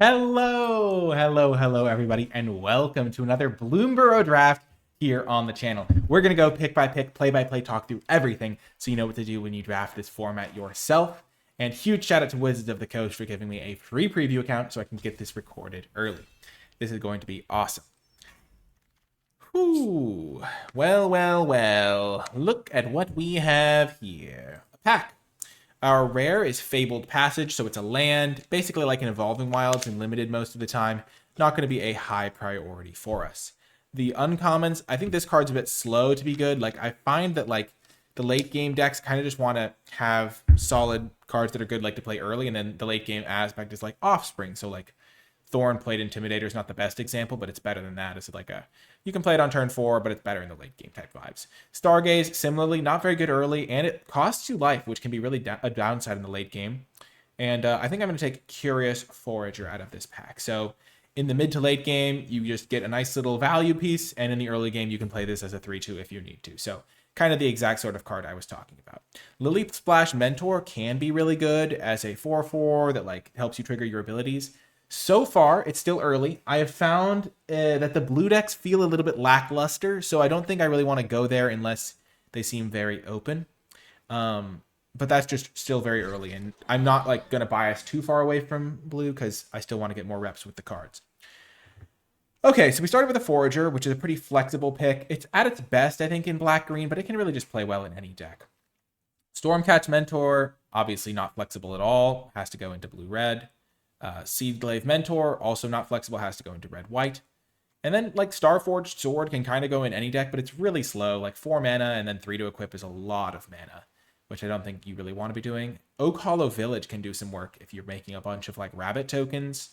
Hello, everybody, and welcome to another Bloomburrow Draft here on the channel. We're going to go pick by pick, play by play, talk through everything so you know what to do when you draft this format yourself. And huge shout out to Wizards of the Coast for giving me a free preview account so I can get this recorded early. This is going to be awesome. Whew. Well. Look at what we have here. A pack. Our rare is Fabled Passage, so it's a land, basically like an Evolving Wilds and limited most of the time. Not going to be a high priority for us. The uncommons, I think this card's a bit slow to be good. Like, I find that, like, the late game decks kind of just want to have solid cards that are good, like, to play early, and then the late game aspect is, like, Offspring. So, like, Thorn-Played Intimidator is not the best example, but it's better than that. It's like you can play it on turn 4, but it's better in the late game type vibes. Stargaze, similarly, not very good early, and it costs you life, which can be really a downside in the late game. And I think I'm going to take Curious Forager out of this pack. So in the mid to late game, you just get a nice little value piece, and in the early game, you can play this as a 3-2 if you need to. So kind of the exact sort of card I was talking about. Lily Splash Mentor can be really good as a 4/4 that like helps you trigger your abilities. So far, it's still early. I have found that the blue decks feel a little bit lackluster, so I don't think I really want to go there unless they seem very open. But that's just still very early, and I'm not like going to bias too far away from blue because I still want to get more reps with the cards. Okay, so we started with a Forager, which is a pretty flexible pick. It's at its best, I think, in black-green, but it can really just play well in any deck. Stormcatch Mentor, obviously not flexible at all, has to go into blue-red. Seedglaive Mentor, also not flexible, has to go into red-white. And then, like, Starforged Sword can kind of go in any deck, but it's really slow. Like, 4 mana and then 3 to equip is a lot of mana, which I don't think you really want to be doing. Oak Hollow Village can do some work if you're making a bunch of, like, rabbit tokens.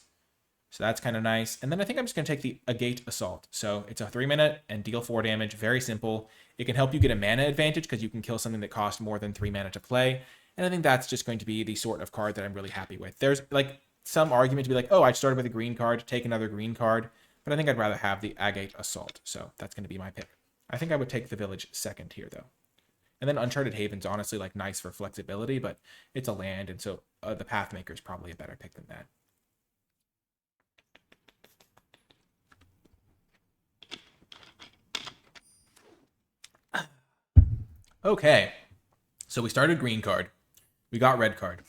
So that's kind of nice. And then I think I'm just going to take the Agate Assault. So it's a 3-minute and deal 4 damage. Very simple. It can help you get a mana advantage because you can kill something that costs more than 3 mana to play. And I think that's just going to be the sort of card that I'm really happy with. There's, like, some argument to be like, oh, I started with a green card, take another green card, but I think I'd rather have the Agate Assault, so that's going to be my pick. I think I would take the Village second here, though. And then Uncharted Haven's honestly like nice for flexibility, but it's a land, and so the Pathmaker is probably a better pick than that. Okay, so we started green card, we got red card.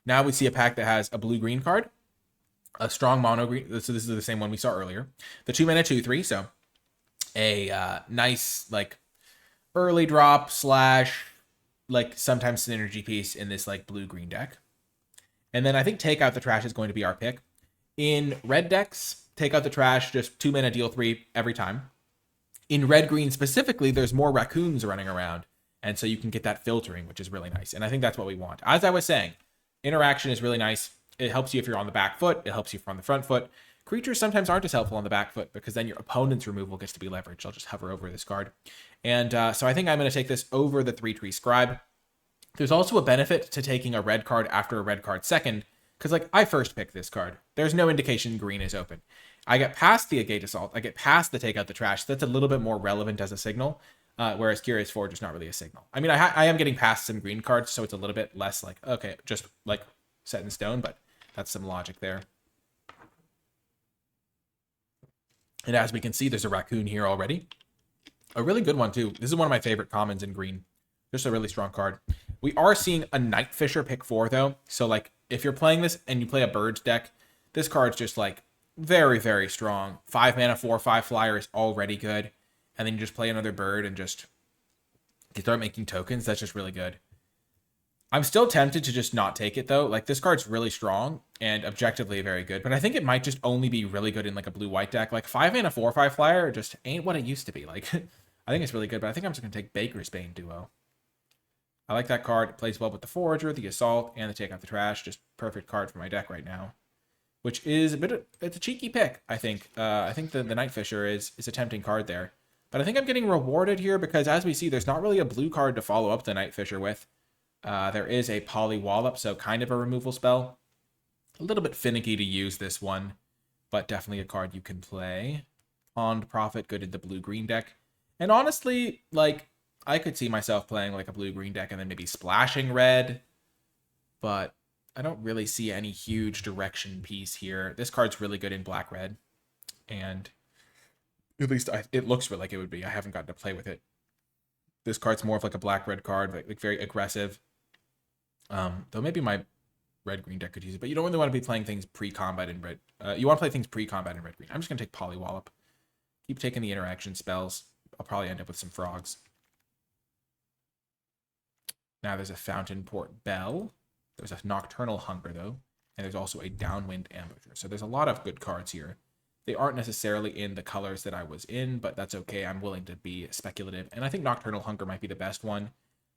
Now we see a pack that has a blue-green card, a strong mono-green. So this is the same one we saw earlier. The 2-mana 2/3, so a nice, like, early drop / like, sometimes synergy piece in this, like, blue-green deck. And then I think Take Out the Trash is going to be our pick. In red decks, Take Out the Trash, just 2 mana, deal 3 every time. In red-green specifically, there's more raccoons running around, and so you can get that filtering, which is really nice. And I think that's what we want. As I was saying, interaction is really nice. It helps you if you're on the back foot. It helps you if you're on the front foot. Creatures sometimes aren't as helpful on the back foot because then your opponent's removal gets to be leveraged. I'll just hover over this card. And so I think I'm going to take this over the 3-tree Scribe. There's also a benefit to taking a red card after a red card second because, like, I first picked this card. There's no indication green is open. I get past the Agate Assault. I get past the Take Out the Trash. That's a little bit more relevant as a signal. Whereas Curious Forge is not really a signal. I mean, I am getting past some green cards, so it's a little bit less like, okay, just like set in stone, but that's some logic there. And as we can see, there's a raccoon here already. A really good one, too. This is one of my favorite commons in green. Just a really strong card. We are seeing a Night Fisher pick 4, though. So, like, if you're playing this and you play a birds deck, this card's just, like, very, very strong. 5 mana, 4/5 flyer is already good. And then you just play another bird and just start making tokens. That's just really good. I'm still tempted to just not take it, though. Like, this card's really strong and objectively very good, but I think it might just only be really good in, like, a blue-white deck. Like, 5 mana, 4/5 flyer just ain't what it used to be. Like, I think it's really good, but I think I'm just going to take Baker's Bane Duo. I like that card. It plays well with the Forager, the Assault, and the Take Out the Trash. Just perfect card for my deck right now, which is it's a cheeky pick, I think. I think the Night Fisher is a tempting card there. But I think I'm getting rewarded here because, as we see, there's not really a blue card to follow up the Night Fisher with. There is a Polywallop, so kind of a removal spell. A little bit finicky to use this one, but definitely a card you can play. Pond Prophet, good in the blue-green deck. And honestly, like, I could see myself playing, like, a blue-green deck and then maybe splashing red. But I don't really see any huge direction piece here. This card's really good in black-red, and at least it looks like it would be. I haven't gotten to play with it. This card's more of like a black-red card, like very aggressive. Though maybe my red-green deck could use it, but you don't really want to be playing things pre-combat in red. You want to play things pre-combat in red-green. I'm just going to take Polywallop. Keep taking the interaction spells. I'll probably end up with some frogs. Now there's a Fountain Port Bell. There's a Nocturnal Hunger, though. And there's also a Downwind Ambusher. So there's a lot of good cards here. They aren't necessarily in the colors that I was in, but that's okay. I'm willing to be speculative. And I think Nocturnal Hunger might be the best one.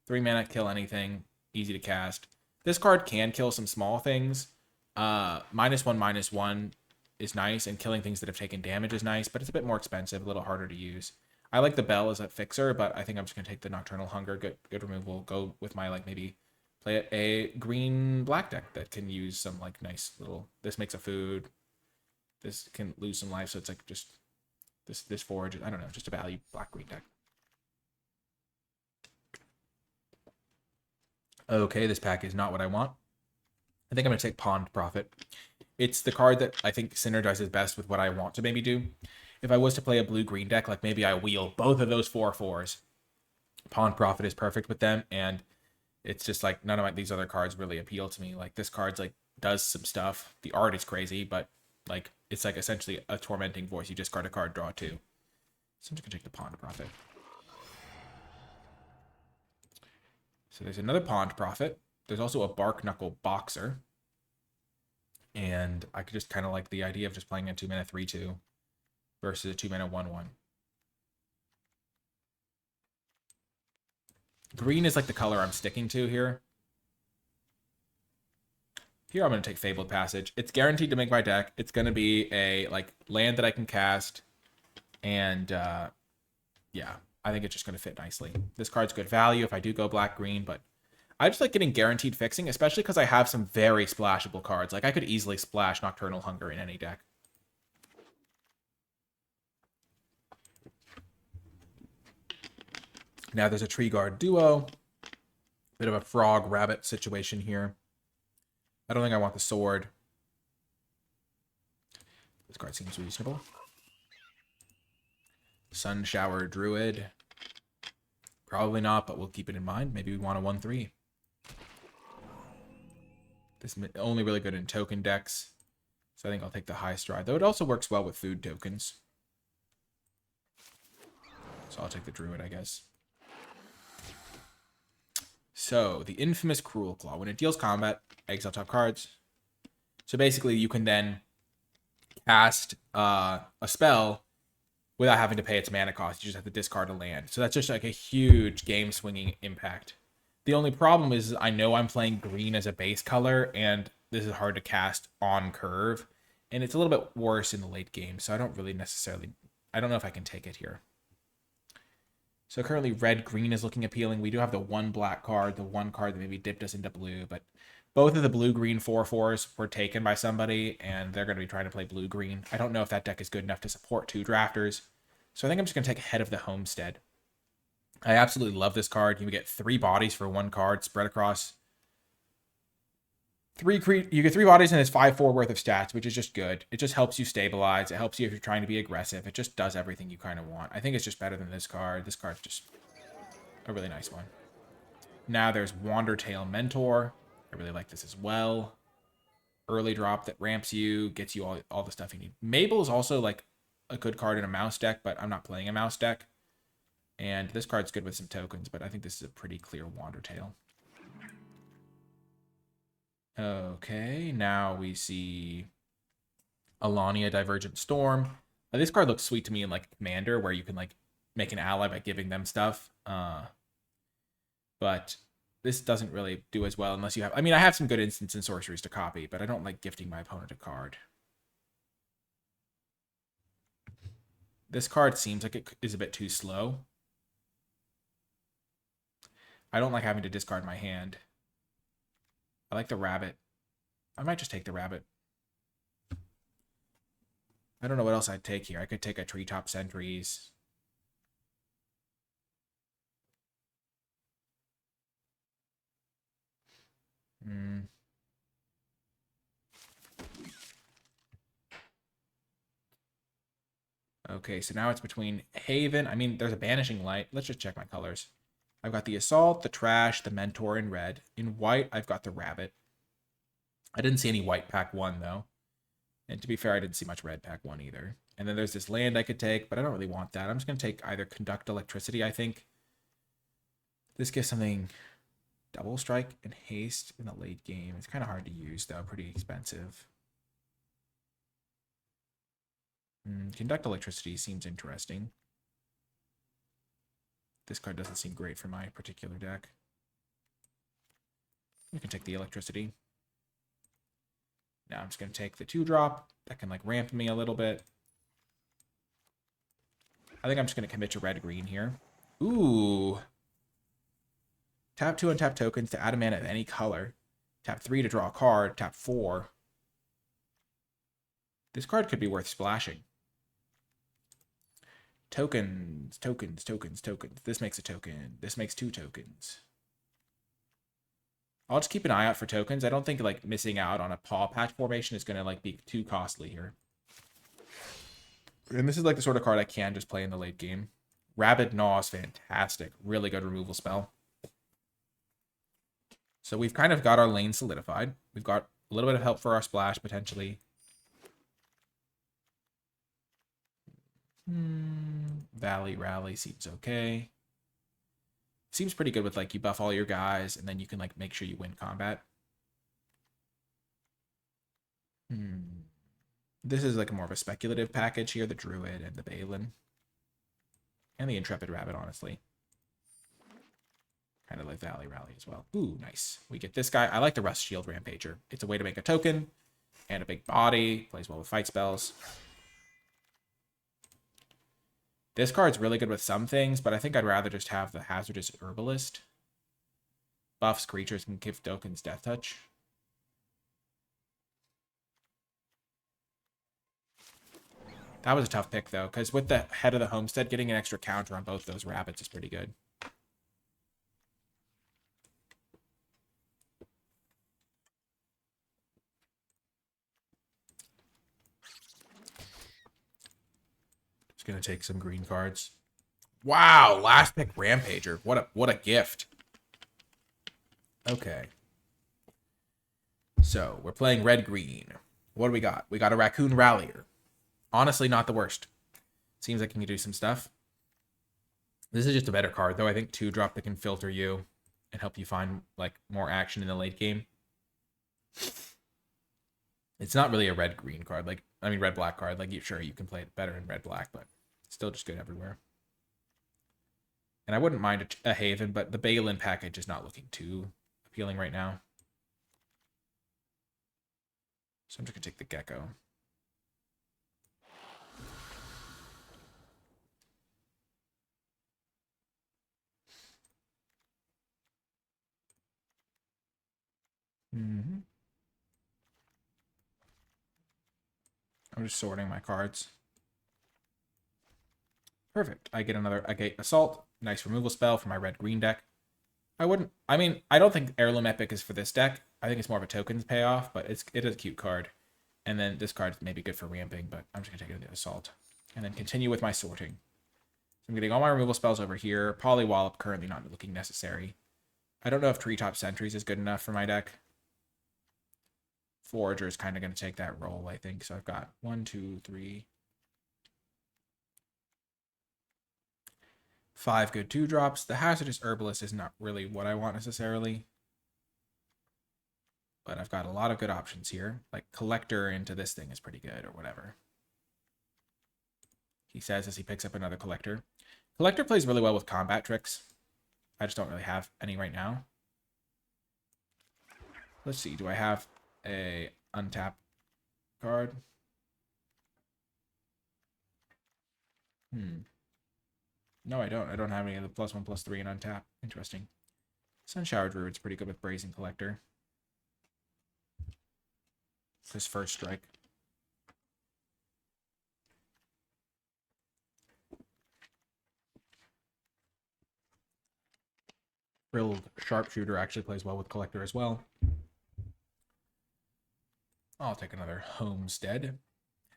3 mana, kill anything. Easy to cast. This card can kill some small things. -1/-1 is nice, and killing things that have taken damage is nice, but it's a bit more expensive, a little harder to use. I like the Bell as a fixer, but I think I'm just going to take the Nocturnal Hunger. Good removal. Go with my, like, maybe play a green-black deck that can use some, like, nice little... This makes a food. This can lose some life, so it's, like, just... This forage, I don't know, just a value black-green deck. Okay, this pack is not what I want. I think I'm going to take Pond Prophet. It's the card that I think synergizes best with what I want to maybe do. If I was to play a blue-green deck, like maybe I wheel both of those 4/4s. Pond Prophet is perfect with them, and it's just like none of these other cards really appeal to me. Like this card's like does some stuff. The art is crazy, but like it's like essentially a Tormenting Voice. You discard a card, draw 2. So I'm just going to take the Pond Prophet. So there's another Pond Prophet. There's also a Bark Knuckle Boxer. And I could just kind of like the idea of just playing a 2-mana 3/2 versus a 2-mana 1/1. Green is like the color I'm sticking to here. Here I'm going to take Fabled Passage. It's guaranteed to make my deck. It's going to be a like land that I can cast. And yeah, I think it's just going to fit nicely. This card's good value if I do go black-green, but I just like getting guaranteed fixing, especially because I have some very splashable cards. Like, I could easily splash Nocturnal Hunger in any deck. Now there's a Tree Guard Duo. Bit of a frog-rabbit situation here. I don't think I want the sword. This card seems reasonable. Sun Shower Druid. Probably not, but we'll keep it in mind. Maybe we want a 1/3. This is only really good in token decks, so I think I'll take the High Stride. Though it also works well with food tokens. So I'll take the Druid, I guess. So, the infamous Cruel Claw. When it deals combat, exile top cards. So basically, you can then cast a spell without having to pay its mana cost. You just have to discard a land. So that's just like a huge game-swinging impact. The only problem is I know I'm playing green as a base color, and this is hard to cast on curve. And it's a little bit worse in the late game, so I don't really necessarily... I don't know if I can take it here. So currently red-green is looking appealing. We do have the one black card, the one card that maybe dipped us into blue, but both of the blue-green 4/4s were taken by somebody, and they're going to be trying to play blue-green. I don't know if that deck is good enough to support 2 drafters, so I think I'm just going to take Head of the Homestead. I absolutely love this card. You get 3 bodies for 1 card spread across. You get 3 bodies and it's 5/4 worth of stats, which is just good. It just helps you stabilize. It helps you if you're trying to be aggressive. It just does everything you kind of want. I think it's just better than this card. This card's just a really nice one. Now there's Wandertail Mentor. I really like this as well. Early drop that ramps you, gets you all the stuff you need. Mabel is also like a good card in a mouse deck, but I'm not playing a mouse deck. And this card's good with some tokens, but I think this is a pretty clear Wandertail. Okay, now we see Alania Divergent Storm. This card looks sweet to me in like Commander, where you can like make an ally by giving them stuff. But this doesn't really do as well unless you have... I mean, I have some good instants and sorceries to copy, but I don't like gifting my opponent a card. This card seems like it is a bit too slow. I don't like having to discard my hand. I like the rabbit. I might just take the rabbit. I don't know what else I'd take here. I could take a Treetop Sentries. Okay, so now it's between Haven. I mean, there's a Banishing Light. Let's just check my colors. I've got the Assault, the Trash, the Mentor in red. In white, I've got the Rabbit. I didn't see any white pack 1, though. And to be fair, I didn't see much red pack 1 either. And then there's this land I could take, but I don't really want that. I'm just going to take either Conduct Electricity, I think. This gives something Double Strike and Haste in the late game. It's kind of hard to use, though. Pretty expensive. Conduct Electricity seems interesting. This card doesn't seem great for my particular deck. We can take the Electricity. Now I'm just going to take the 2-drop. That can, like, ramp me a little bit. I think I'm just going to commit to red-green here. Ooh. Tap 2 untap tokens to add a mana of any color. Tap 3 to draw a card. Tap 4. This card could be worth splashing. Tokens, tokens, tokens, tokens. This makes a token. This makes 2 tokens. I'll just keep an eye out for tokens. I don't think, like, missing out on a paw patch formation is going to, like, be too costly here. And this is, like, the sort of card I can just play in the late game. Rabid Gnaw is fantastic. Really good removal spell. So we've kind of got our lane solidified. We've got a little bit of help for our splash, potentially. Valley Rally seems okay. Seems pretty good with, like, you buff all your guys, and then you can, like, make sure you win combat. This is, like, more of a speculative package here. The Druid and the Balin. And the Intrepid Rabbit, honestly. Kind of like Valley Rally as well. Ooh, nice. We get this guy. I like the Rust Shield Rampager. It's a way to make a token and a big body. Plays well with fight spells. This card's really good with some things, but I think I'd rather just have the Hazardous Herbalist. Buffs creatures can give tokens Death Touch. That was a tough pick, though, because with the Head of the Homestead, getting an extra counter on both those rabbits is pretty good. Just going to take some green cards. Wow, last pick Rampager. What a gift. Okay. So, we're playing red-green. What do we got? We got a Raccoon Rallier. Honestly, not the worst. Seems like it can do some stuff. This is just a better card, though. I think 2-drop that can filter you and help you find, like, more action in the late game. It's not really a red-green card. Like, I mean, red-black card. Like, sure, you can play it better in red-black, but it's still just good everywhere. And I wouldn't mind a Haven, but the Balin package is not looking too appealing right now. So I'm just going to take the Gecko. I'm just sorting my cards. Perfect. I get Assault. Nice removal spell for my red-green deck. I don't think Heirloom Epic is for this deck. I think it's more of a tokens payoff, but it is a cute card. And then this card may be good for ramping, but I'm just going to take it the Assault. And then continue with my sorting. So I'm getting all my removal spells over here. Polywallop currently not looking necessary. I don't know if Treetop Sentries is good enough for my deck. Forager is kind of going to take that role, I think. So I've got 1, 2, 3, 5 good 2-drops. The Hazardous Herbalist is not really what I want necessarily. But I've got a lot of good options here. Like Collector into this thing is pretty good or whatever. He says as he picks up another Collector. Collector plays really well with combat tricks. I just don't really have any right now. Let's see. Do I have a untap card? No, I don't. I don't have any of the +1/+3 and untap. Interesting. Sunshower Druid's pretty good with Brazen Collector. His first strike. Frilled Sharpshooter actually plays well with Collector as well. I'll take another Homestead.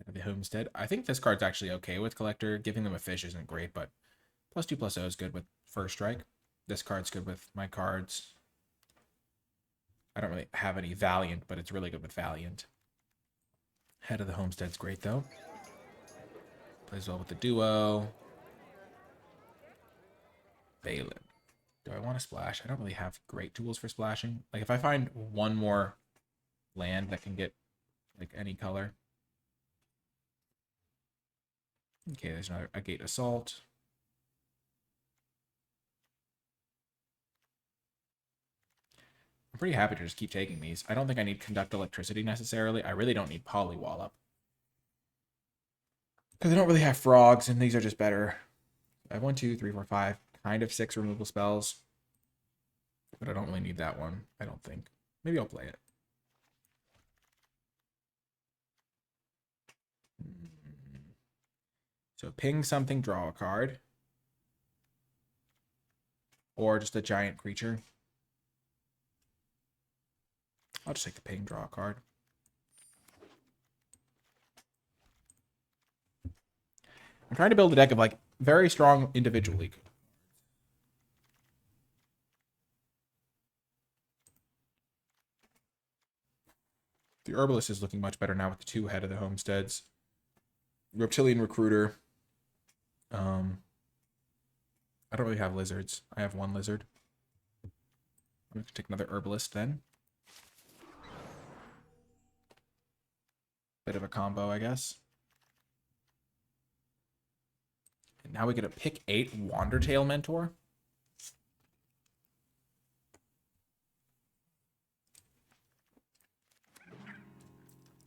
Head of the Homestead. I think this card's actually okay with Collector. Giving them a fish isn't great, but +2/+0 is good with First Strike. This card's good with my cards. I don't really have any Valiant, but it's really good with Valiant. Head of the Homestead's great, though. Plays well with the duo. Balin. Do I want to splash? I don't really have great tools for splashing. Like, if I find one more land that can get, like, any color. Okay, there's another Agate Assault. I'm pretty happy to just keep taking these. I don't think I need Conduct Electricity necessarily. I really don't need Polywallop. Because I don't really have frogs, and these are just better. I have 1, 2, 3, 4, 5, kind of 6 removal spells. But I don't really need that one, I don't think. Maybe I'll play it. So ping something, draw a card. Or just a giant creature. I'll just take the ping, draw a card. I'm trying to build a deck of like very strong individually. The Herbalist is looking much better now with the 2 Head of the Homesteads. Reptilian Recruiter. I don't really have lizards. I have 1 lizard. I'm going to take another Herbalist then. Bit of a combo, I guess. And now we get a pick 8 Wandertail Mentor.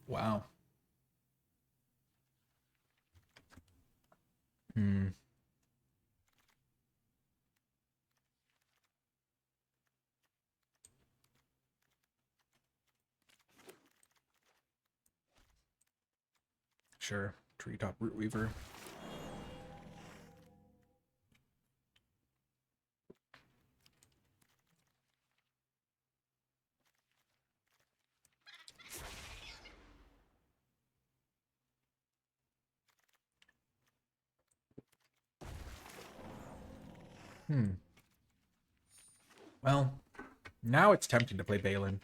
Wow. Sure. Treetop Root Weaver. Well, now it's tempting to play Balin.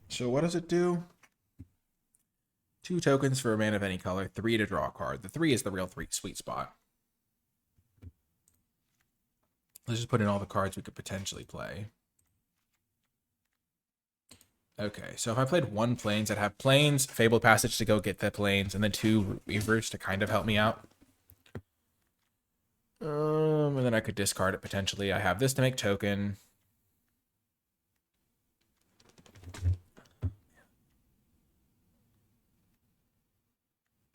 So what does it do? 2 tokens for a man of any color, 3 to draw a card. The 3 is the real sweet spot. Let's just put in all the cards we could potentially play. Okay, so if I played 1 Plains, I'd have Plains, Fabled Passage to go get the Plains, and then 2 Root Weavers to kind of help me out. And then I could discard it potentially. I have this to make token.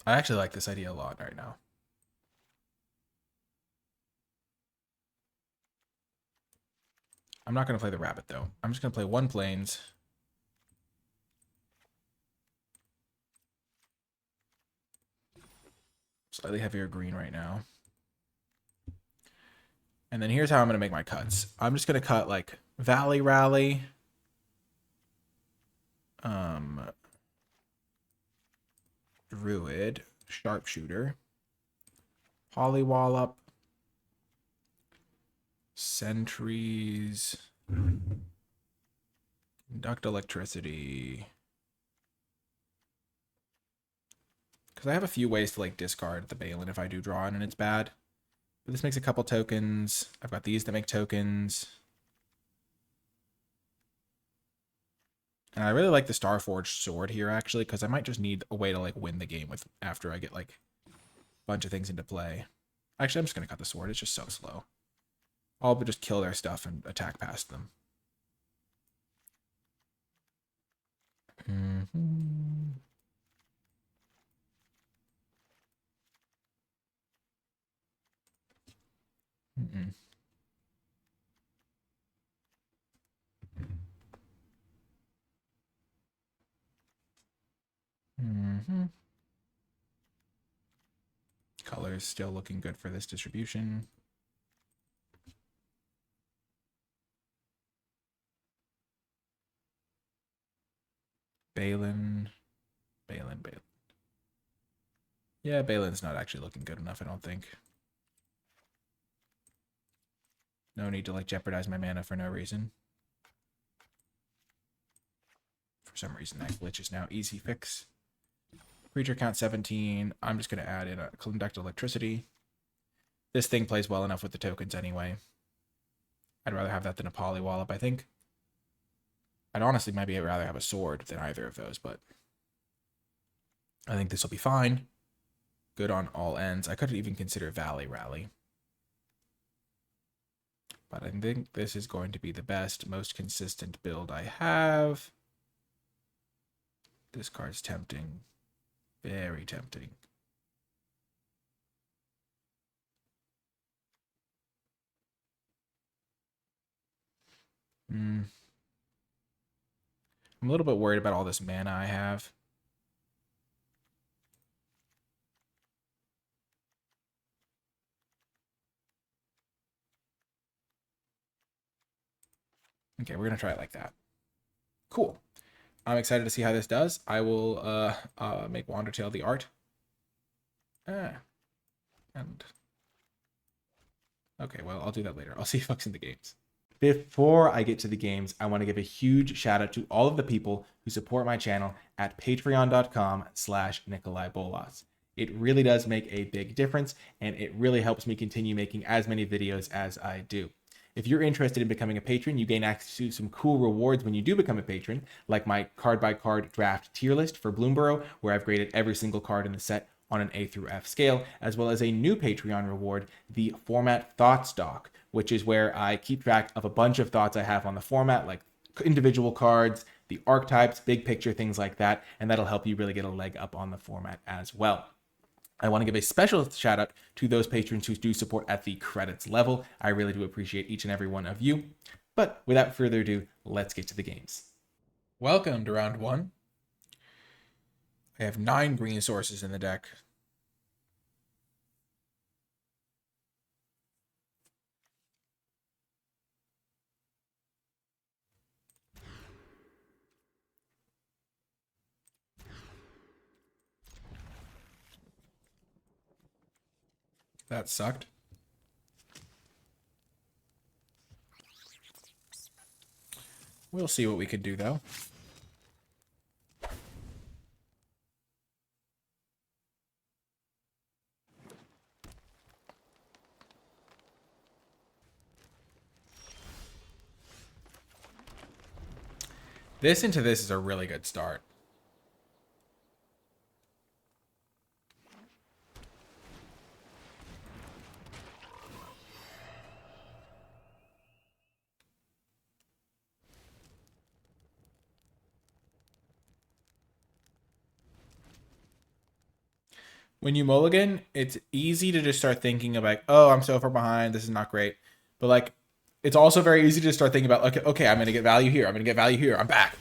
I actually like this idea a lot right now. I'm not going to play the rabbit, though. I'm just going to play 1 Plains. Slightly heavier green right now. And then here's how I'm going to make my cuts. I'm just going to cut, like, Valley Rally. Druid. Sharpshooter. Polywallop. Sentries. Conduct Electricity. Because I have a few ways to like discard the Balin if I do draw it and it's bad. But this makes a couple tokens. I've got these that make tokens. And I really like the Starforged Sword here actually, because I might just need a way to like win the game with after I get like a bunch of things into play. Actually, I'm just gonna cut the sword. It's just so slow. I'll just kill their stuff and attack past them. Colors still looking good for this distribution. Balin. Yeah, Balin's not actually looking good enough, I don't think. No need to like jeopardize my mana for no reason. For some reason that glitch is now easy fix. Creature count 17. I'm just going to add in a conduct electricity. This thing plays well enough with the tokens anyway. I'd rather have that than a Polywallop, I think. I'd honestly maybe rather have a sword than either of those, but I think this will be fine. Good on all ends. I could even consider Valley Rally. But I think this is going to be the best, most consistent build I have. This card's tempting. Very tempting. I'm a little bit worried about all this mana I have. Okay, we're going to try it like that. Cool. I'm excited to see how this does. I will make Wandertail the art. And okay, well, I'll do that later. I'll see you folks in the games. Before I get to the games, I want to give a huge shout out to all of the people who support my channel at patreon.com/NicolaiBolas. It really does make a big difference, and it really helps me continue making as many videos as I do. If you're interested in becoming a patron, you gain access to some cool rewards when you do become a patron, like my card-by-card draft tier list for Bloomburrow, where I've graded every single card in the set on an A through F scale, as well as a new Patreon reward, the Format Thoughts Doc, which is where I keep track of a bunch of thoughts I have on the format, like individual cards, the archetypes, big picture, things like that, and that'll help you really get a leg up on the format as well. I want to give a special shout out to those patrons who do support at the credits level. I really do appreciate each and every one of you. But without further ado, let's get to the games. Welcome to round 1. I have 9 green sources in the deck. That sucked. We'll see what we can do, though. This into this is a really good start. When you mulligan, it's easy to just start thinking about, oh, I'm so far behind, this is not great. But like, it's also very easy to start thinking about, okay, I'm going to get value here, I'm going to get value here, I'm back.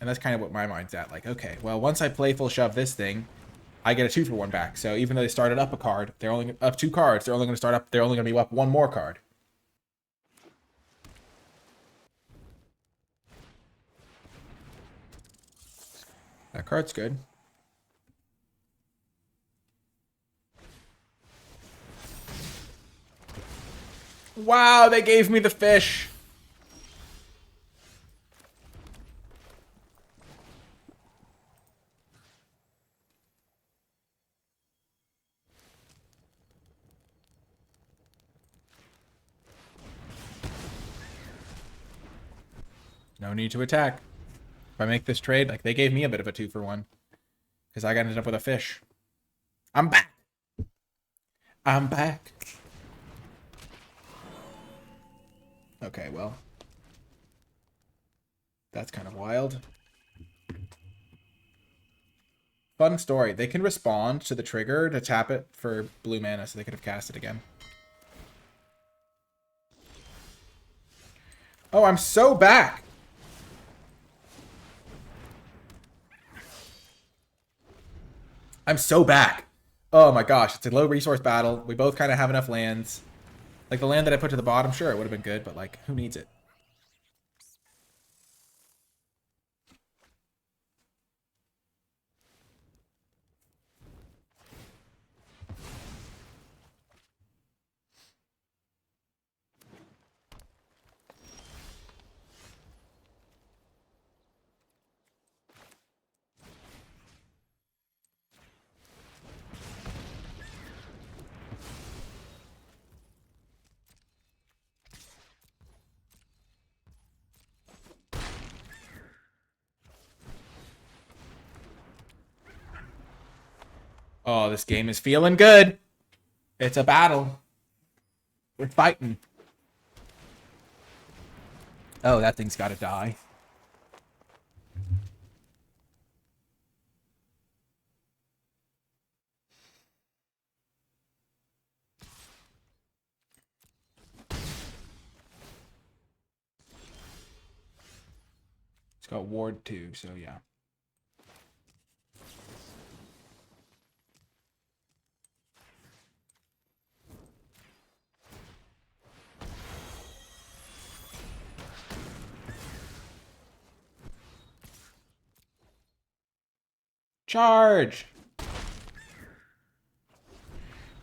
And that's kind of what my mind's at. Like, okay, well, once I playful shove this thing, I get a 2-for-1 back. So even though they started up a card, they're only up 2 cards, they're only going to be up 1 more card. That card's good. Wow, they gave me the fish. No need to attack. If I make this trade, like, they gave me a bit of a 2-for-1. Because I ended up with a fish. I'm back. I'm back. Okay, well. That's kind of wild. Fun story. They can respond to the trigger to tap it for blue mana, so they could have cast it again. Oh, I'm so back. I'm so back. Oh my gosh, it's a low resource battle. We both kind of have enough lands. Like, the land that I put to the bottom, sure, it would have been good, but like, who needs it? Oh, this game is feeling good. It's a battle. We're fighting. Oh, that thing's got to die. It's got ward 2, so yeah. Charge!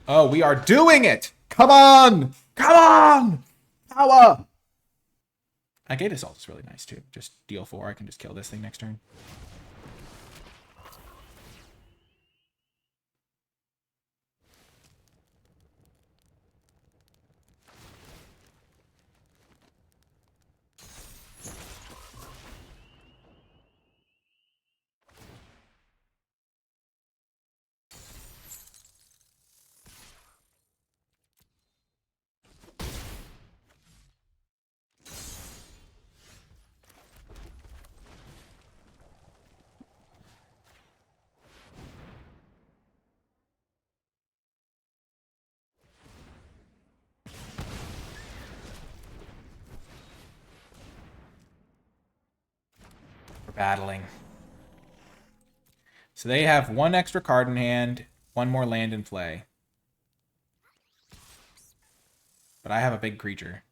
Oh, we are doing it! Come on! Come on! Power! Gate Assault is really nice too. Just deal 4. I can just kill this thing next turn. Battling. So they have 1 extra card in hand, 1 more land in play. But I have a big creature.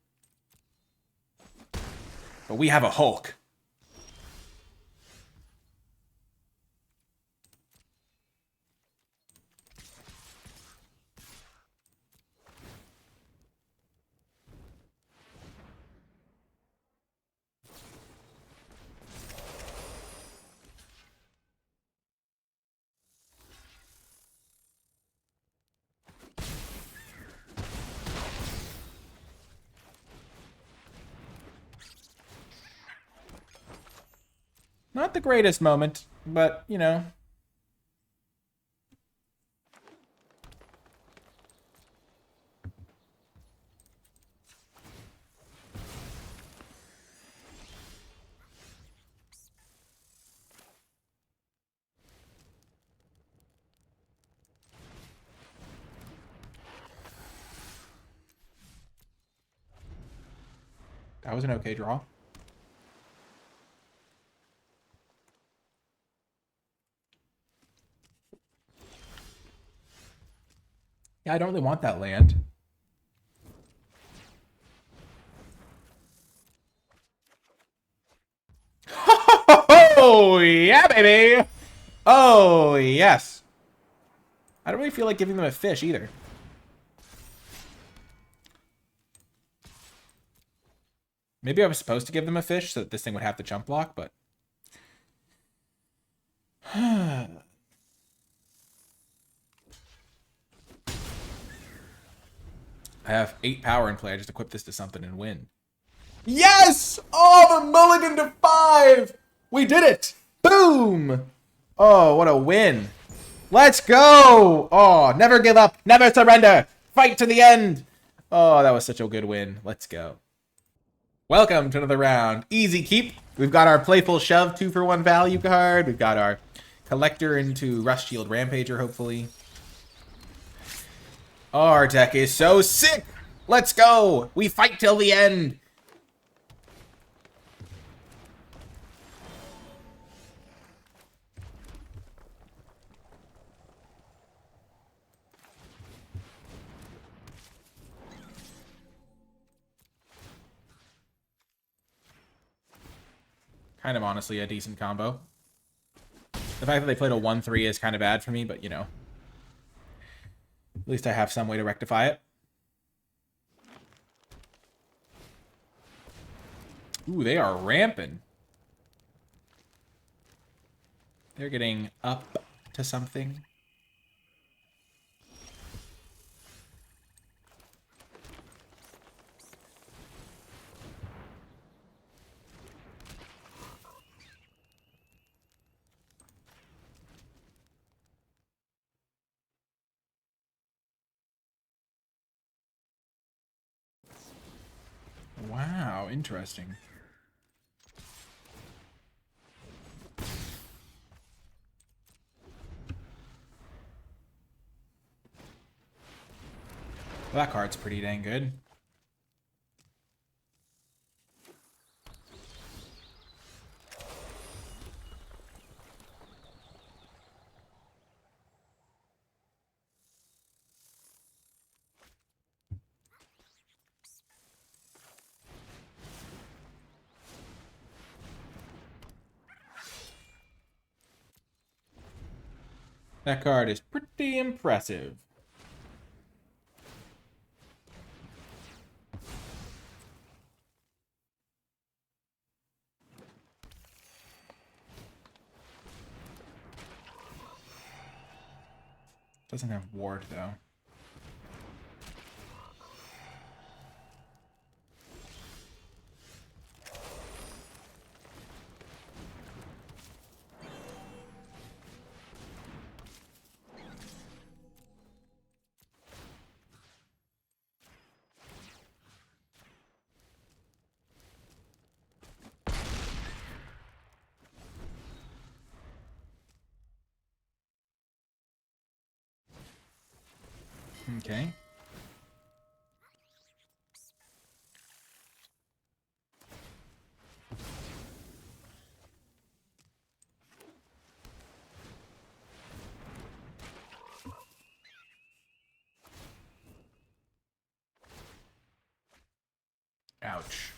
But we have a Hulk. Not the greatest moment, but, you know. That was an okay draw. Yeah, I don't really want that land. Oh, yeah, baby! Oh, yes. I don't really feel like giving them a fish either. Maybe I was supposed to give them a fish so that this thing would have the jump block, but... I have 8 power in play. I just equip this to something and win. Yes! Oh, the mulligan to 5! We did it! Boom! Oh, what a win. Let's go! Oh, never give up. Never surrender. Fight to the end. Oh, that was such a good win. Let's go. Welcome to another round. Easy keep. We've got our Playful Shove 2-for-1 value card. We've got our Collector into Rust Shield Rampager, hopefully. Our deck is so sick. Let's go. We fight till the end. Kind of honestly a decent combo. The fact that they played a 1-3 is kind of bad for me, but you know. At least I have some way to rectify it. Ooh, they are ramping. They're getting up to something. interesting. Well, that card's pretty dang good. That card is pretty impressive. Doesn't have ward, though. Okay. Ouch.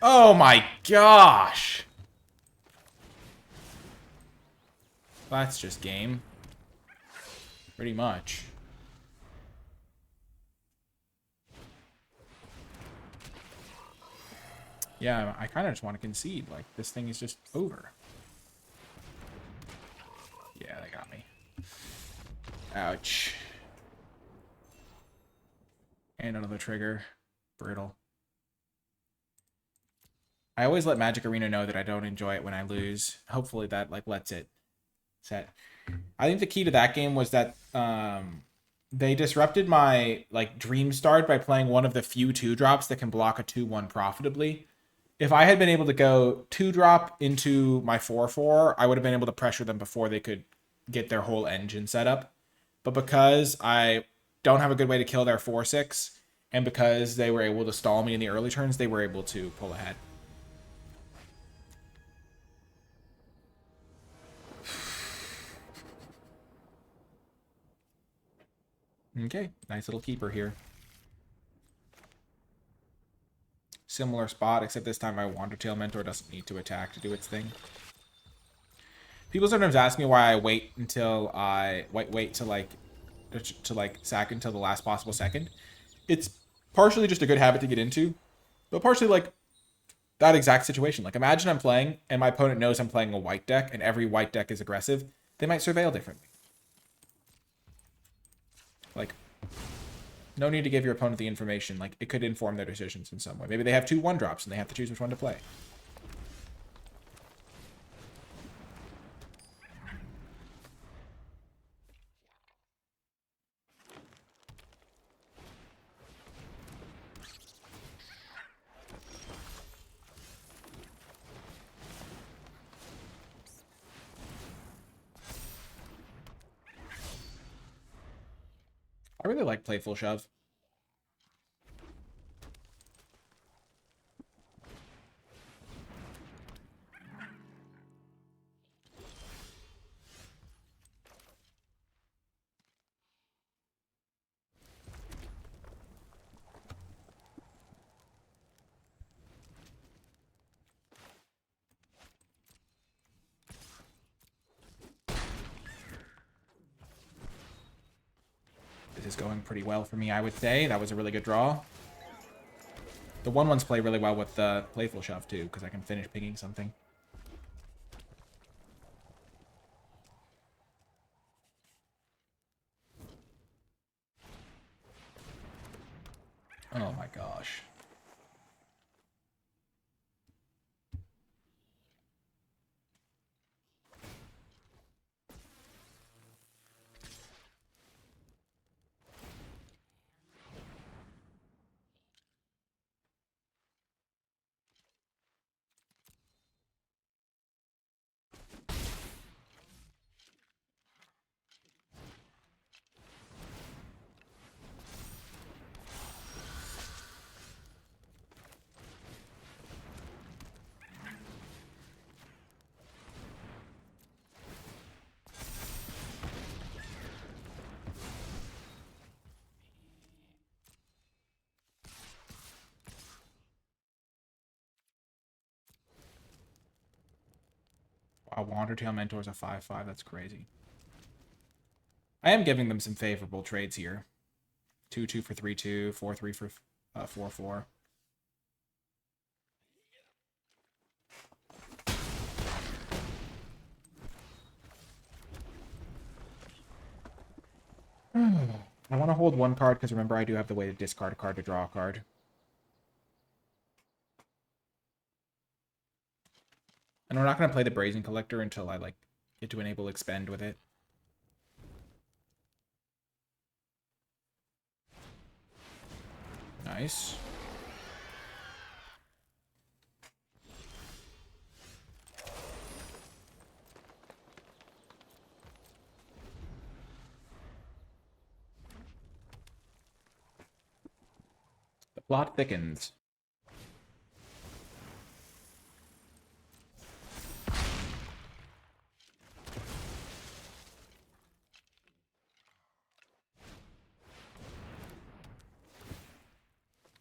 Oh my gosh! That's just game. Pretty much. Yeah, I kind of just want to concede. Like, this thing is just over. Yeah, they got me. Ouch. And another trigger. Brutal. I always let Magic Arena know that I don't enjoy it when I lose. Hopefully that, like, lets it set. I think the key to that game was that they disrupted my, like, dream start by playing one of the few 2-drops that can block a 2-1 profitably. If I had been able to go 2-drop into my 4-4, I would have been able to pressure them before they could get their whole engine set up. But because I don't have a good way to kill their 4-6, and because they were able to stall me in the early turns, they were able to pull ahead. Okay, nice little keeper here. Similar spot, except this time my Wandertail Mentor doesn't need to attack to do its thing. People sometimes ask me why I wait until I wait to like sack until the last possible second. It's partially just a good habit to get into, but partially like that exact situation. Like, imagine I'm playing and my opponent knows I'm playing a white deck and every white deck is aggressive. They might surveil differently. Like, no need to give your opponent the information. Like, it could inform their decisions in some way. Maybe they have 2 1-drops and they have to choose which one to play. I really like Playful Shove. This is going pretty well for me, I would say. That was a really good draw. The 1/1s play really well with the Playful Shove, too, because I can finish pinging something. Oh my gosh. Wow, Wandertail Mentor's a 5/5. That's crazy. I am giving them some favorable trades here. 2/2 for 3/2, 4/3 for 4/4. I want to hold one card because remember I do have the way to discard a card to draw a card. And we're not going to play the Brazen Collector until I get to enable expend with it. Nice. The plot thickens.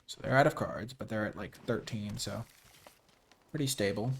So they're out of cards, but they're at like 13, so pretty stable.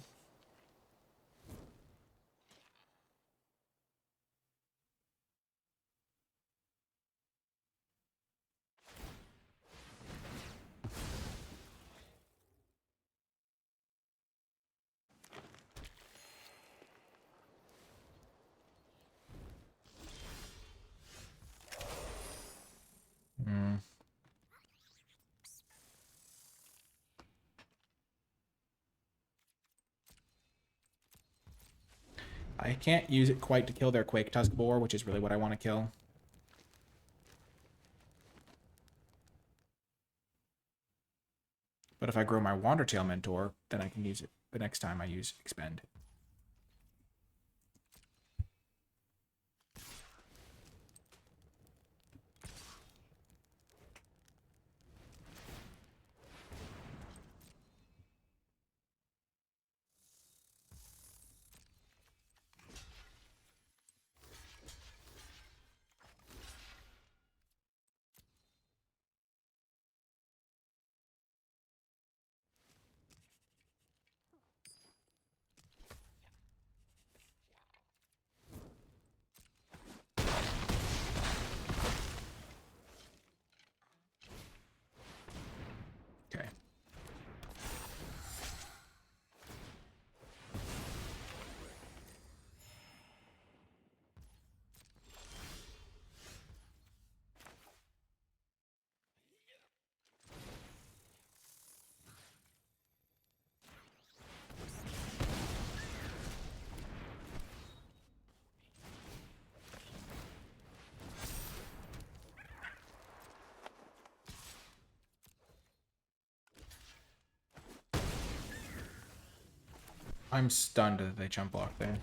I can't use it quite to kill their Quake Tusk Boar, which is really what I want to kill. But if I grow my Wandertail Mentor, then I can use it the next time I use Expend. Okay. I'm stunned that they jump block there.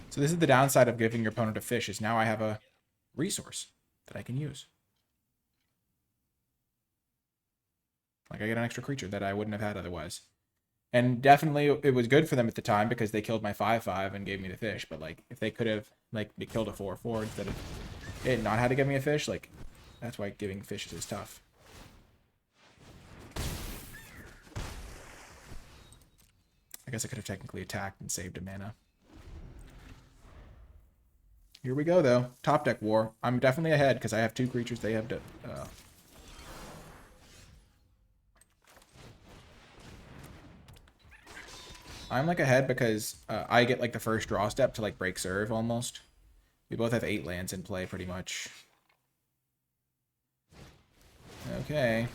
So this is the downside of giving your opponent a fish, is now I have a resource that I can use. Like, I get an extra creature that I wouldn't have had otherwise. And definitely it was good for them at the time because they killed my 5/5 and gave me the fish. But, like, if they could have, like, killed a 4/4 instead of it not had to give me a fish, like, that's why giving fishes is tough. I guess I could have technically attacked and saved a mana. Here we go, though. Top deck war. I'm definitely ahead because I have 2 creatures. They have to... I'm, like, ahead because I get, like, the first draw step to, like, break serve, almost. We both have 8 lands in play, pretty much. Okay.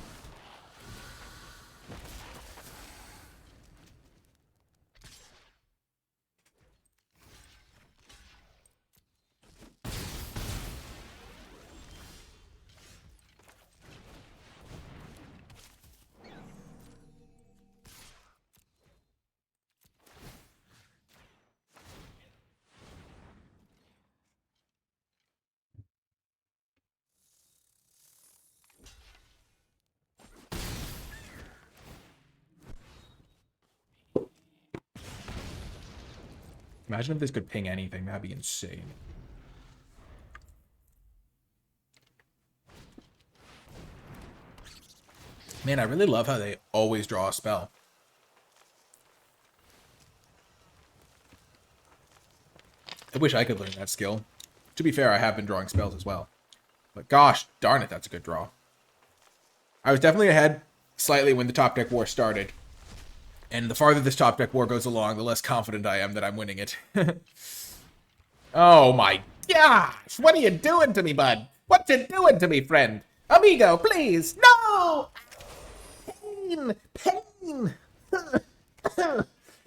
Imagine if this could ping anything. That'd be insane. Man, I really love how they always draw a spell. I wish I could learn that skill. To be fair, I have been drawing spells as well. But gosh, darn it, that's a good draw. I was definitely ahead slightly when the top deck war started. And the farther this top deck war goes along, the less confident I am that I'm winning it. Oh my gosh! What are you doing to me, bud? What you doing to me, friend? Amigo, please! No! Pain! Pain!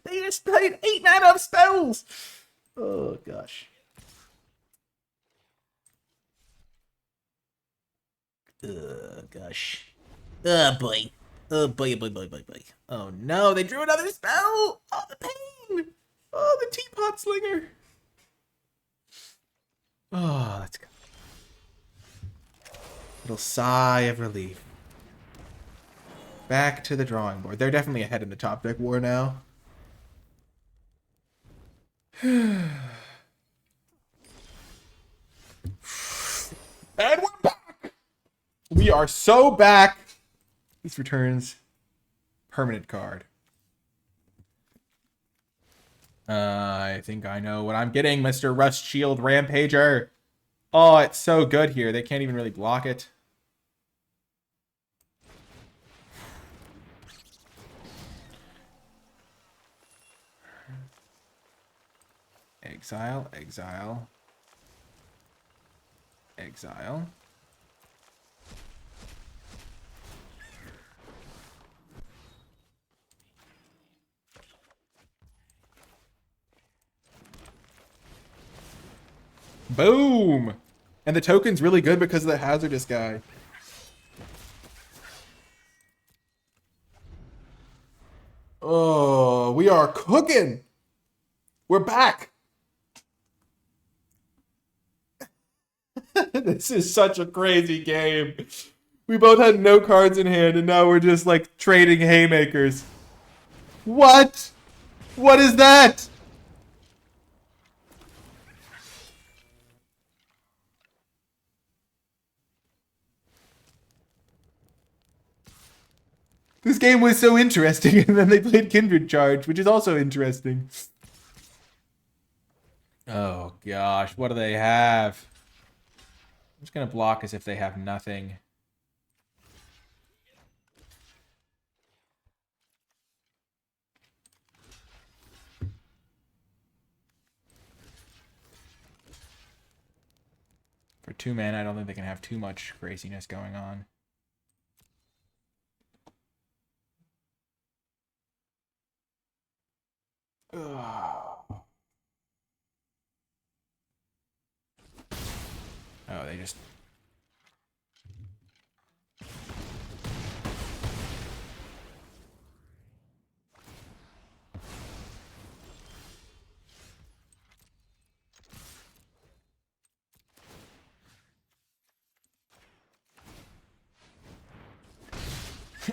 They just played 8 mana of spells! Oh gosh. Gosh. Oh boy. Oh boy, boy, boy, boy, boy. Oh no, they drew another spell! Oh, the pain! Oh, the teapot slinger! Oh, let's go. Little sigh of relief. Back to the drawing board. They're definitely ahead in the top deck war now. And we're back! We are so back! This returns permanent card. I think I know what I'm getting, Mr. Rust Shield Rampager. Oh, it's so good here. They can't even really block it. Exile, exile. Exile. Boom! And the token's really good because of the hazardous guy. Oh, we are cooking! We're back! This is such a crazy game. We both had no cards in hand, and now we're just, like, trading haymakers. What? What is that? This game was so interesting, and then they played Kindred Charge, which is also interesting. Oh, gosh. What do they have? I'm just going to block as if they have nothing. For 2 mana, I don't think they can have too much craziness going on. Ugh. Oh, they just...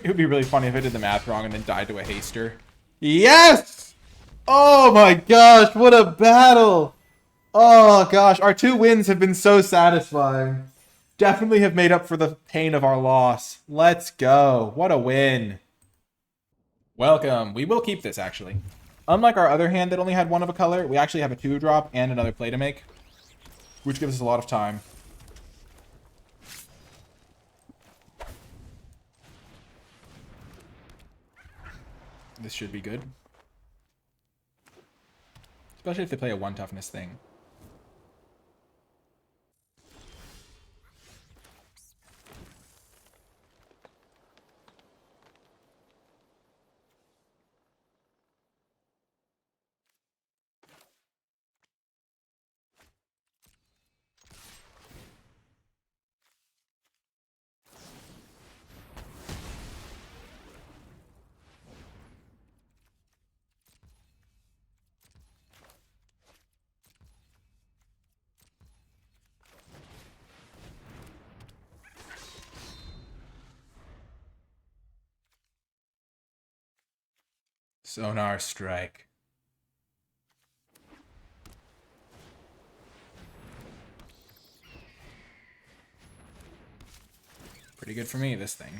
It would be really funny if I did the math wrong and then died to a haster. Yes! Oh my gosh, what a battle! Oh gosh, our 2 wins have been so satisfying. Definitely have made up for the pain of our loss. Let's go. What a win. Welcome. We will keep this, actually. Unlike our other hand that only had 1 of a color, we actually have a 2-drop and another play to make, which gives us a lot of time. This should be good. Especially if they play a 1 toughness thing. Sonar strike. Pretty good for me, this thing.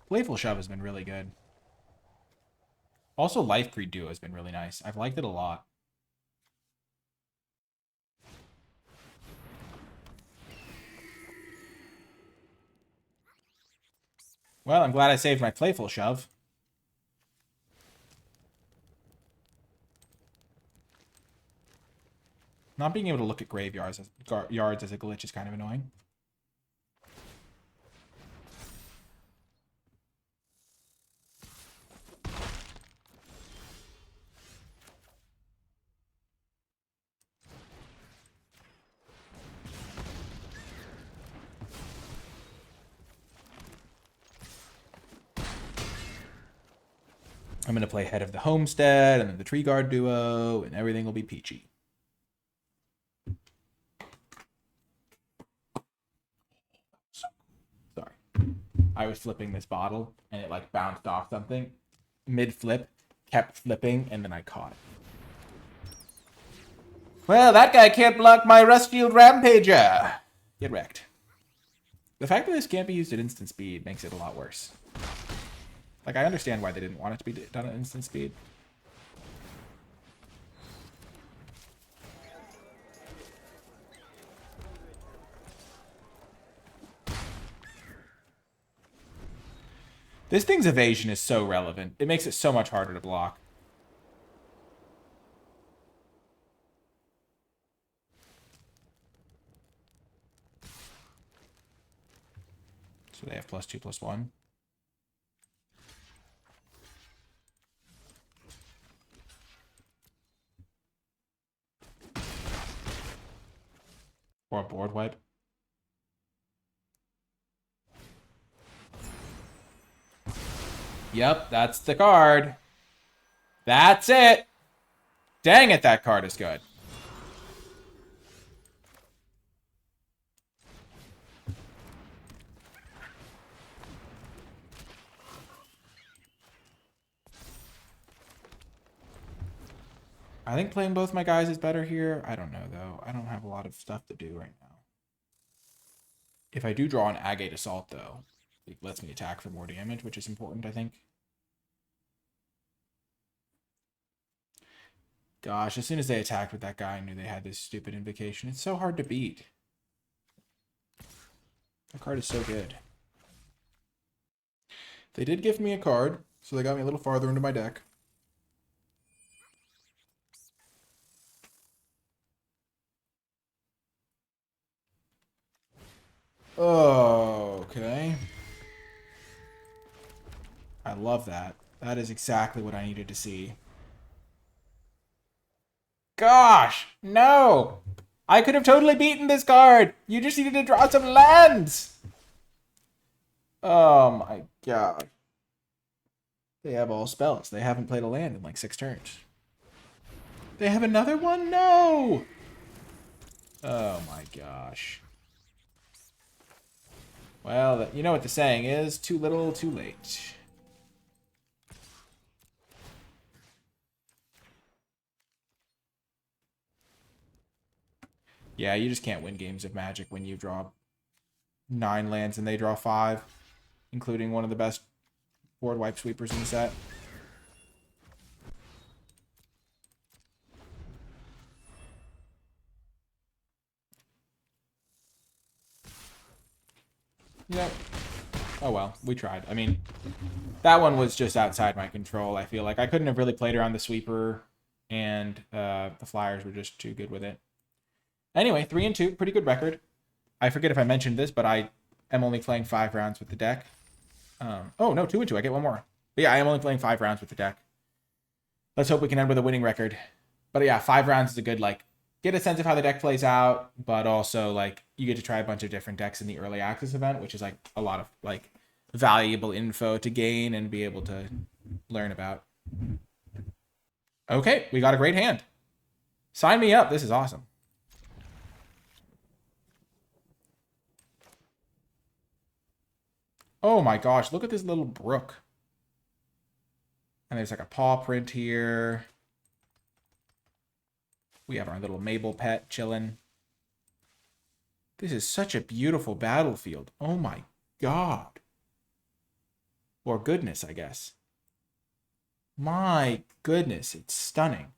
Playful Shove has been really good. Also, Life Creed Duo has been really nice. I've liked it a lot. Well, I'm glad I saved my Playful Shove. Not being able to look at graveyards yards as a glitch is kind of annoying. I'm going to play Head of the Homestead and then the Tree Guard Duo, and everything will be peachy. Sorry. I was flipping this bottle, and it like bounced off something. Mid-flip, kept flipping, and then I caught it. Well, that guy can't block my Rustfield Rampager. Get wrecked. The fact that this can't be used at instant speed makes it a lot worse. Like, I understand why they didn't want it to be done at instant speed. This thing's evasion is so relevant. It makes it so much harder to block. So they have +2/+1. Or a board wipe. Yep, that's the card. That's it. Dang it, that card is good. I think playing both my guys is better here. I don't know, though. I don't have a lot of stuff to do right now. If I do draw an Agate Assault, though, it lets me attack for more damage, which is important, I think. Gosh, as soon as they attacked with that guy, I knew they had this stupid invocation. It's so hard to beat. That card is so good. They did gift me a card, so they got me a little farther into my deck. Oh, okay. I love that. That is exactly what I needed to see. Gosh, no! I could have totally beaten this card. You just needed to draw some lands. Oh my god. They have all spells. They haven't played a land in like 6 turns. They have another one? No! Oh my gosh. Well, you know what the saying is. Too little, too late. Yeah, you just can't win games of Magic when you draw 9 lands and they draw 5, including one of the best board wipe sweepers in the set. Yep. Oh well, we tried. I mean, that one was just outside my control, I feel like. I couldn't have really played around the sweeper, and the Flyers were just too good with it. Anyway, 3-2, pretty good record. I forget if I mentioned this, but I am only playing 5 rounds with the deck. Oh, no, 2-2. I get one more. But yeah, I am only playing 5 rounds with the deck. Let's hope we can end with a winning record. But yeah, 5 rounds is a good, like, get a sense of how the deck plays out, but also, like, you get to try a bunch of different decks in the early access event, which is, like, a lot of, like, valuable info to gain and be able to learn about. Okay, we got a great hand. Sign me up. This is awesome. Oh my gosh, look at this little brook. And there's like a paw print here. We have our little Mabel pet chilling. This is such a beautiful battlefield. Oh my god. Or goodness, I guess. My goodness, it's stunning.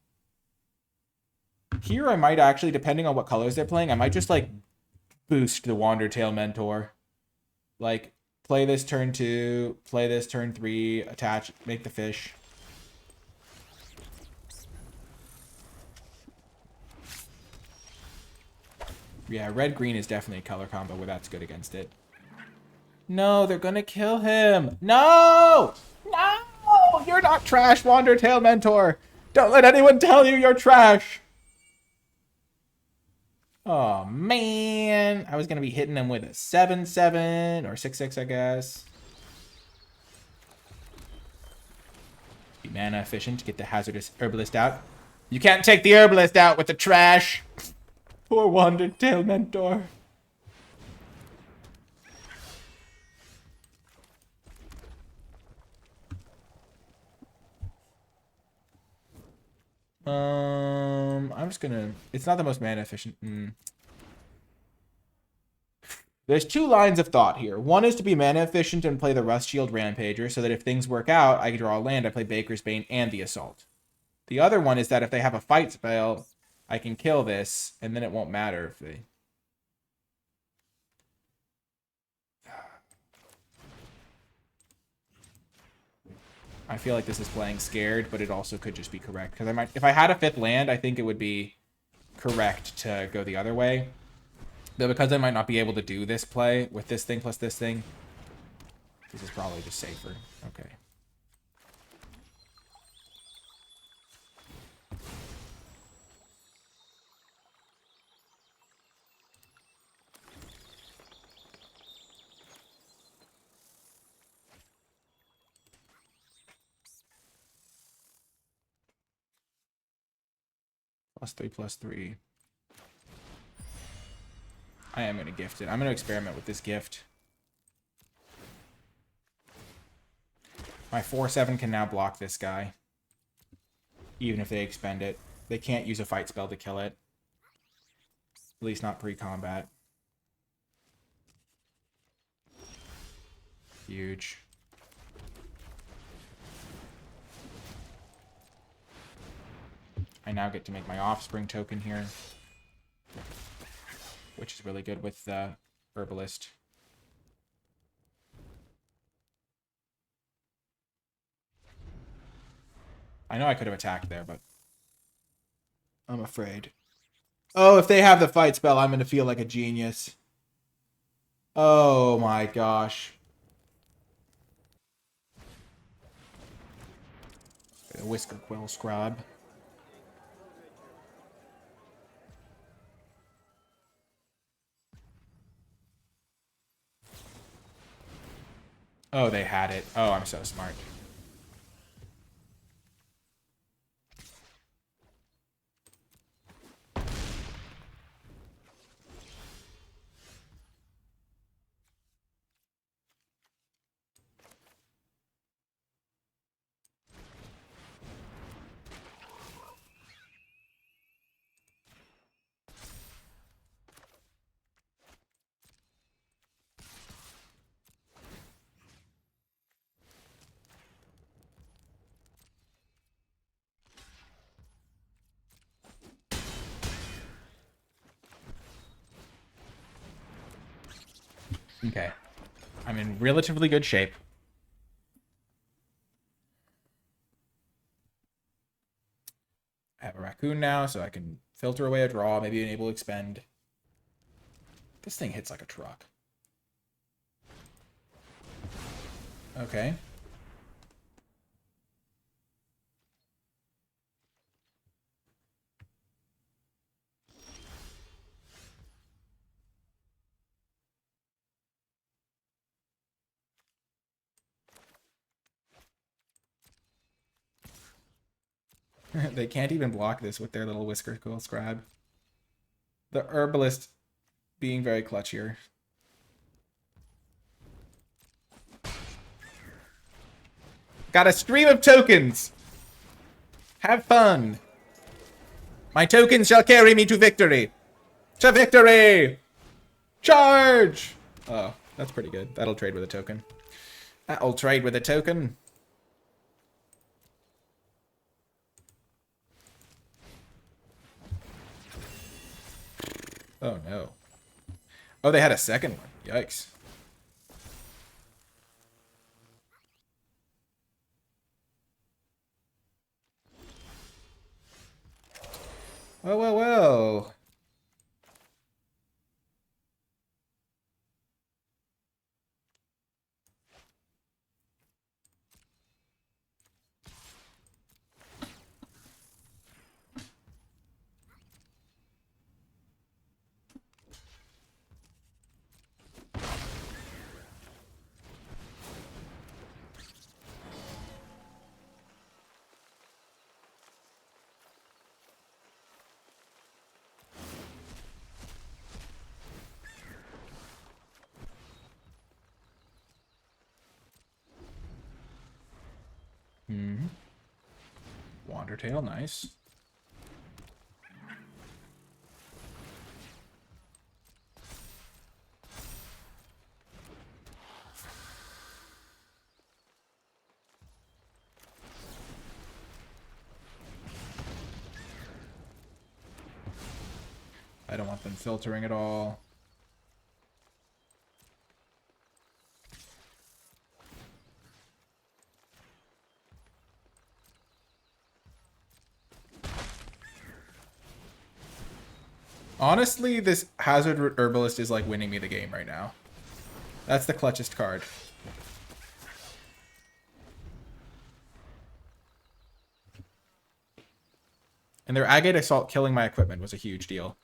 Here I might actually, depending on what colors they're playing, I might just like boost the Wandertail Mentor. Like, play this turn 2, play this turn 3, attach, make the fish. Yeah, red-green is definitely a color combo where that's good against it. No, they're gonna kill him. No! No! You're not trash, Wandertail Mentor. Don't let anyone tell you you're trash. Oh, man. I was gonna be hitting him with a 7-7 or 6-6, I guess. Be mana efficient to get the hazardous herbalist out. You can't take the herbalist out with the trash. Poor Wandertail Mentor. I'm just gonna... It's not the most mana efficient. There's 2 lines of thought here. One is to be mana efficient and play the Rust Shield Rampager, so that if things work out, I can draw a land, I play Baker's Bane and the Assault. The other one is that if they have a fight spell, I can kill this, and then it won't matter if they... I feel like this is playing scared, but it also could just be correct. Because I might, if I had a 5th land, I think it would be correct to go the other way. But because I might not be able to do this play with this thing plus this thing, this is probably just safer. Okay. +3/+3. I am going to gift it. I'm going to experiment with this gift. My 4/7 can now block this guy. Even if they expend it. They can't use a fight spell to kill it. At least not pre-combat. Huge. I now get to make my offspring token here. Which is really good with the herbalist. I know I could have attacked there, but I'm afraid. Oh, if they have the fight spell, I'm going to feel like a genius. Oh my gosh. A Whisker Quill Scrub. Oh, they had it. Oh, I'm so smart. Okay. I'm in relatively good shape. I have a raccoon now, so I can filter away a draw, maybe enable expend. This thing hits like a truck. Okay. They can't even block this with their little whisker quill scribe. The herbalist being very clutch here. Got a stream of tokens. Have fun. My tokens shall carry me to victory. To victory! Charge! Oh, that's pretty good. That'll trade with a token. That'll trade with a token. Oh, no. Oh, they had a second one. Yikes. Well, well, well. Wandertail, nice. I don't want them filtering at all. Honestly, this Hazard Herbalist is like winning me the game right now. That's the clutchest card. And their Agate Assault killing my equipment was a huge deal.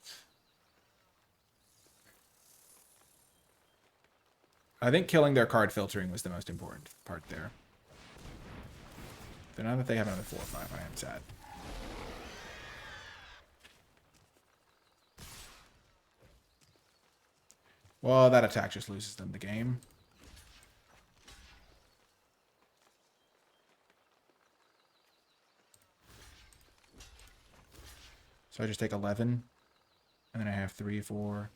I think killing their card filtering was the most important part there. So now that they have another 4 or 5, I am sad. Well, that attack just loses them the game. So I just take 11. And then I have 3, 4.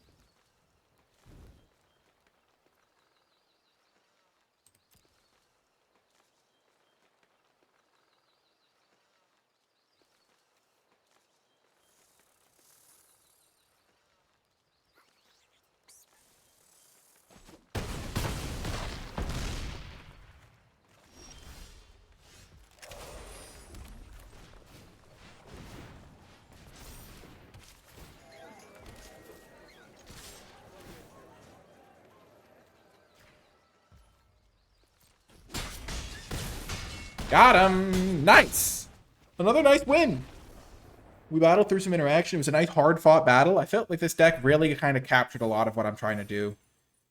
Got him! Nice! Another nice win! We battled through some interaction. It was a nice hard-fought battle. I felt like this deck really kind of captured a lot of what I'm trying to do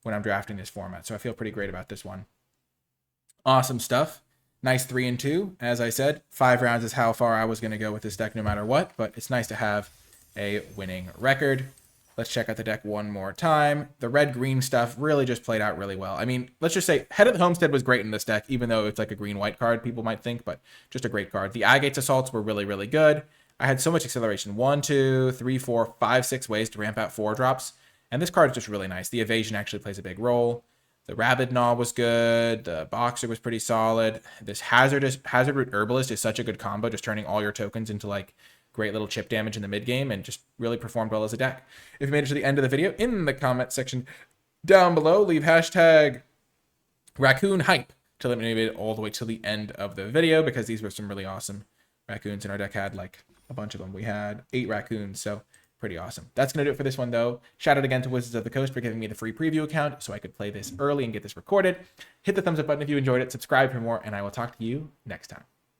when I'm drafting this format, so I feel pretty great about this one. Awesome stuff. Nice 3 and 2. As I said, 5 rounds is how far I was going to go with this deck no matter what, but it's nice to have a winning record. Let's check out the deck one more time. The red-green stuff really just played out really well. I mean, let's just say Head of the Homestead was great in this deck, even though it's like a green-white card, people might think, but just a great card. The Agate's Assaults were really, really good. I had so much acceleration. 1, 2, 3, 4, 5, 6 ways to ramp out 4-drops. And this card is just really nice. The evasion actually plays a big role. The Rabid Gnaw was good. The Boxer was pretty solid. This Hazard Root Herbalist is such a good combo, just turning all your tokens into like great little chip damage in the mid game, and just really performed well as a deck. If you made it to the end of the video, in the comment section down below, leave hashtag Raccoon Hype to let me know you made it all the way to the end of the video, because these were some really awesome raccoons, and our deck had like a bunch of them. We had 8 raccoons, so pretty awesome. That's going to do it for this one, though. Shout out again to Wizards of the Coast for giving me the free preview account so I could play this early and get this recorded. Hit the thumbs up button if you enjoyed it, subscribe for more, and I will talk to you next time.